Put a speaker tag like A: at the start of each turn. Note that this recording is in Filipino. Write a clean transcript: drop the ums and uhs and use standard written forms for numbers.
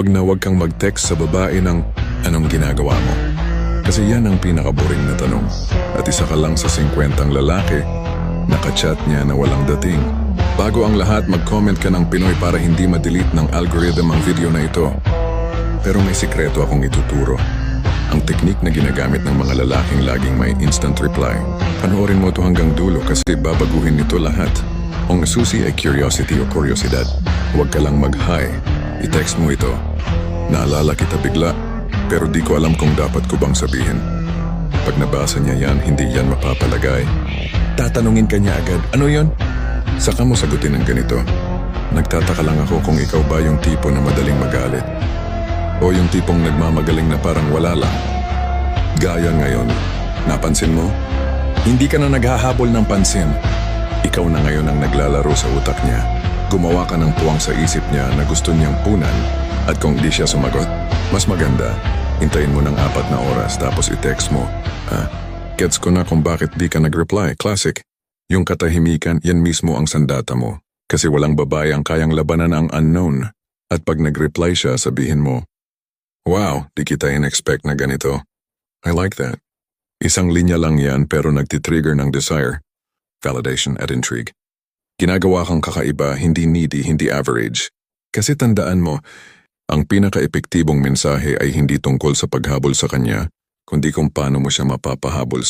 A: Huwag kang mag-text sa babae ng anong ginagawa mo. Kasi yan ang pinakaboring na tanong. At isa ka lang sa 50 lalaki, nakachat niya na walang dating. Bago ang lahat, mag-comment ka ng Pinoy para hindi ma-delete ng algorithm ang video na ito. Pero may sikreto akong ituturo. Ang teknik na ginagamit ng mga lalaking laging may instant reply. Panoorin mo ito hanggang dulo kasi babaguhin nito lahat. Ang susi ay curiosity o kuryosidad. Huwag ka lang mag-hi. I-text mo ito. Naalala kita bigla, pero di ko alam kung dapat ko bang sabihin. Pag nabasa niya yan, hindi yan mapapalagay. Tatanungin ka niya agad, ano yon? Saka mo sagutin ng ganito. Nagtataka lang ako kung ikaw ba yung tipo na madaling magalit. O yung tipong nagmamagaling na parang wala lang. Gaya ngayon, napansin mo? Hindi ka na naghahabol ng pansin. Ikaw na ngayon ang naglalaro sa utak niya. Gumawa ka ng puwang sa isip niya na gusto niyang punan at kung di siya sumagot, mas maganda, hintayin mo ng 4 na oras tapos i-text mo. Gets ko na kung bakit di ka nag-reply. Classic. Yung katahimikan, yan mismo ang sandata mo. Kasi walang babae ang kayang labanan ang unknown. At pag nag-reply siya, sabihin mo, wow, di kita in-expect na ganito. I like that. Isang linya lang yan pero nagtitrigger ng desire, validation at intrigue. Ginagawa kang kakaiba, hindi needy, hindi average. Kasi tandaan mo, ang pinaka-epektibong mensahe ay hindi tungkol sa paghabol sa kanya, kundi kung paano mo siya mapapahabol sa